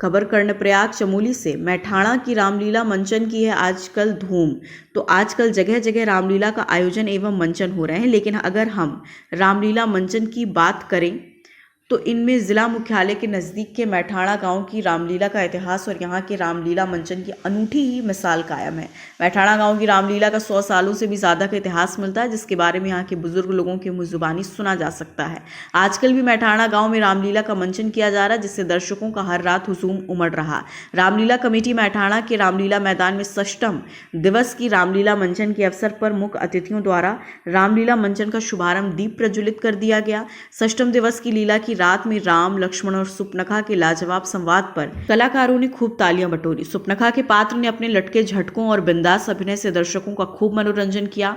खबर कर्णप्रयाग चमोली से। मैठाणा की रामलीला मंचन की है आजकल धूम। तो आजकल जगह जगह रामलीला का आयोजन एवं मंचन हो रहे हैं, लेकिन अगर हम रामलीला मंचन की बात करें तो इनमें ज़िला मुख्यालय के नज़दीक के मैठाणा गांव की रामलीला का इतिहास और यहाँ के रामलीला मंचन की अनूठी ही मिसाल कायम है। मैठाणा गांव की रामलीला का 100 सालों से भी ज़्यादा का इतिहास मिलता है, जिसके बारे में यहाँ के बुजुर्ग लोगों के मुँह जुबानी सुना जा सकता है। आजकल भी मैठाणा गांव में रामलीला का मंचन किया जा रहा है, जिससे दर्शकों का हर रात हुजूम उमड़ रहा। रामलीला कमेटी मैठाणा के रामलीला मैदान में षष्ठम दिवस की रामलीला मंचन के अवसर पर मुख्य अतिथियों द्वारा रामलीला मंचन का शुभारंभ दीप प्रज्वलित कर दिया गया। षष्ठम दिवस की लीला की रात में राम, लक्ष्मण और सुपनखा के लाजवाब संवाद पर कलाकारों ने खूब तालियां बटोरी। सुपनखा के पात्र ने अपने लटके झटकों और बिंदास अभिनय से दर्शकों का खूब मनोरंजन किया।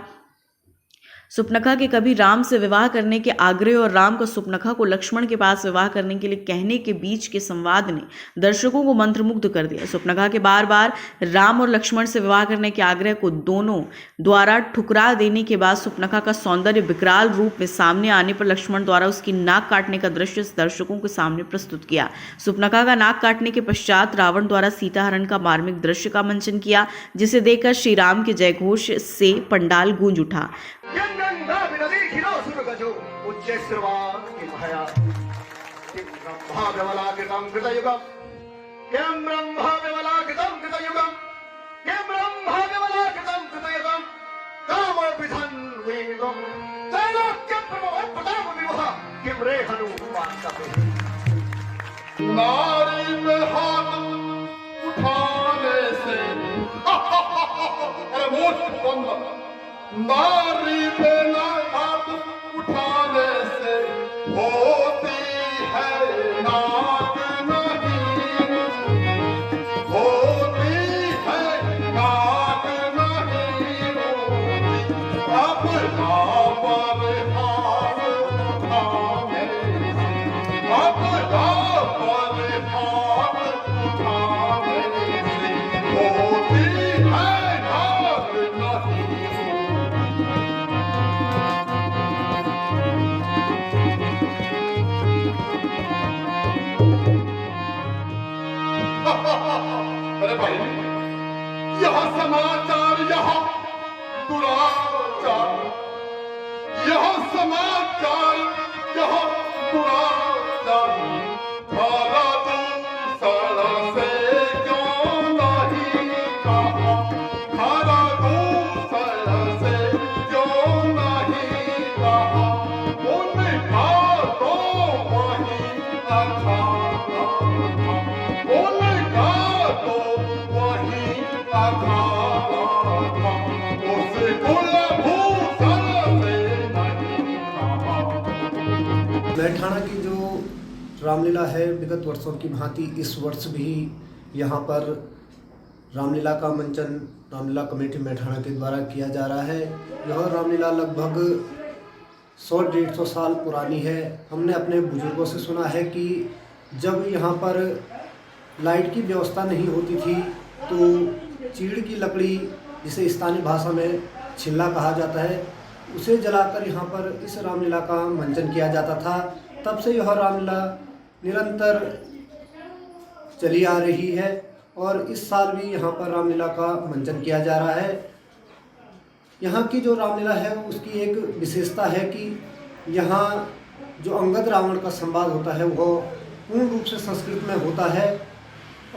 सुपनखा के कभी राम से विवाह करने के आग्रह और राम का सुपनखा को लक्ष्मण के पास विवाह करने के लिए कहने के बीच के संवाद ने दर्शकों को मंत्रमुग्ध कर दिया। सुपनखा के बार बार राम और लक्ष्मण से विवाह करने के आग्रह को दोनों द्वारा ठुकरा देने के बाद सुपनखा का सौंदर्य विकराल रूप में सामने आने पर लक्ष्मण द्वारा उसकी नाक काटने का दृश्य दर्शकों के सामने प्रस्तुत किया। सुपनखा का नाक काटने के पश्चात रावण द्वारा सीताहरण का मार्मिक दृश्य का मंचन किया, जिसे देखकर श्री राम के जयघोष से पंडाल गूंज उठा। नारी पे हाथ उठाने से अरे वो नारी पे हाथ उठाने से होती है नाक नहीं, होती है नाक नहीं, अब हमारे हाथ उठाने से, अब हमारे हाथ उठाने से होती है नाक नहीं। अरे भाई, यह समाचार, यह दुराचार, यह समाचार, यह दुराचार धारा दूसरा से क्यों नहीं कहा, धारा दूसरा से क्यों नहीं कहा, उनका तो वही अखाड़ा था, उनका तो वही अखाड़ा था, उस कुलभूषण से नहीं कहा। मैठाणा की जो रामलीला है विगत वर्षों की भांति इस वर्ष भी यहाँ पर रामलीला का मंचन रामलीला कमेटी मैठाणा के द्वारा किया जा रहा है। यह रामलीला लगभग 100-150 साल पुरानी है। हमने अपने बुजुर्गों से सुना है कि जब यहाँ पर लाइट की व्यवस्था नहीं होती थी तो चीड़ की लकड़ी, जिसे स्थानीय भाषा में छिल्ला कहा जाता है, उसे जलाकर यहाँ पर इस रामलीला का मंचन किया जाता था। तब से यह रामलीला निरंतर चली आ रही है और इस साल भी यहाँ पर रामलीला का मंचन किया जा रहा है। यहाँ की जो रामलीला है उसकी एक विशेषता है कि यहाँ जो अंगद रावण का संवाद होता है वह पूर्ण रूप से संस्कृत में होता है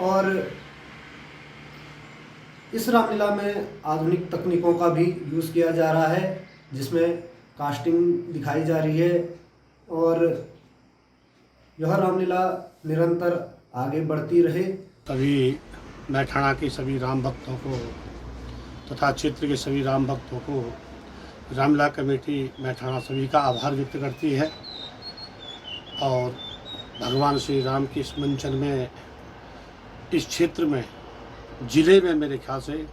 और इस रामलीला में आधुनिक तकनीकों का भी यूज़ किया जा रहा है, जिसमें कास्टिंग दिखाई जा रही है और यह रामलीला निरंतर आगे बढ़ती रहे। सभी मैठाणा के सभी राम भक्तों को तथा क्षेत्र के सभी राम भक्तों को रामलीला कमेटी मैठाणा सभी का आभार व्यक्त करती है और भगवान श्री राम के इस मंचन में इस क्षेत्र में ज़िले में मेरे ख्याल से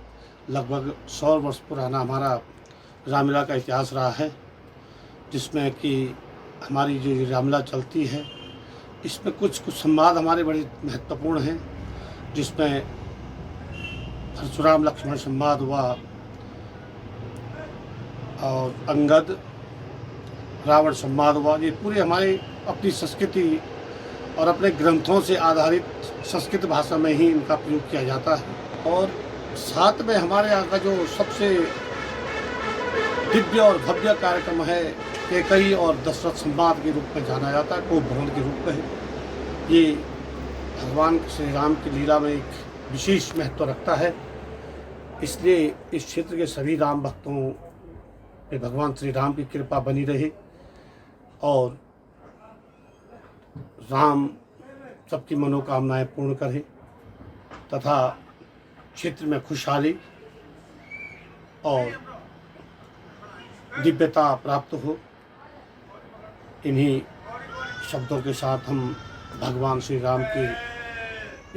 लगभग 100 वर्ष पुराना हमारा रामलीला का इतिहास रहा है, जिसमें कि हमारी जो रामलीला चलती है इसमें कुछ संवाद हमारे बड़े महत्वपूर्ण हैं, जिसमें परशुराम लक्ष्मण संवाद हुआ और अंगद रावण संवाद हुआ। ये पूरे हमारे अपनी संस्कृति और अपने ग्रंथों से आधारित संस्कृत भाषा में ही इनका प्रयोग किया जाता है। और साथ में हमारे यहाँ का जो सबसे दिव्य और भव्य कार्यक्रम है कैकई और दशरथ संवाद के रूप में जाना जाता है, कोप भवन के रूप में है। ये भगवान श्री राम की लीला में एक विशेष महत्व रखता है, इसलिए इस क्षेत्र के सभी राम भक्तों पे भगवान श्री राम की कृपा बनी रहे और राम सबकी मनोकामनाएं पूर्ण करे तथा क्षेत्र में खुशहाली और दिव्यता प्राप्त हो। इन्हीं शब्दों के साथ हम भगवान श्री राम के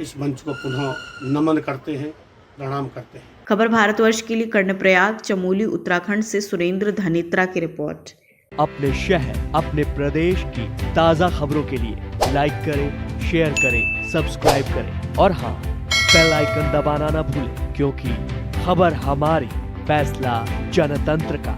इस मंच को पुनः नमन करते हैं, प्रणाम करते हैं। खबर भारतवर्ष के लिए कर्णप्रयाग चमोली उत्तराखंड से सुरेंद्र धनेत्रा की रिपोर्ट। अपने शहर अपने प्रदेश की ताज़ा खबरों के लिए लाइक करें, शेयर करें, सब्सक्राइब करें और हाँ, बेल आइकन दबाना ना भूलें, क्योंकि खबर हमारी, फैसला जनतंत्र का।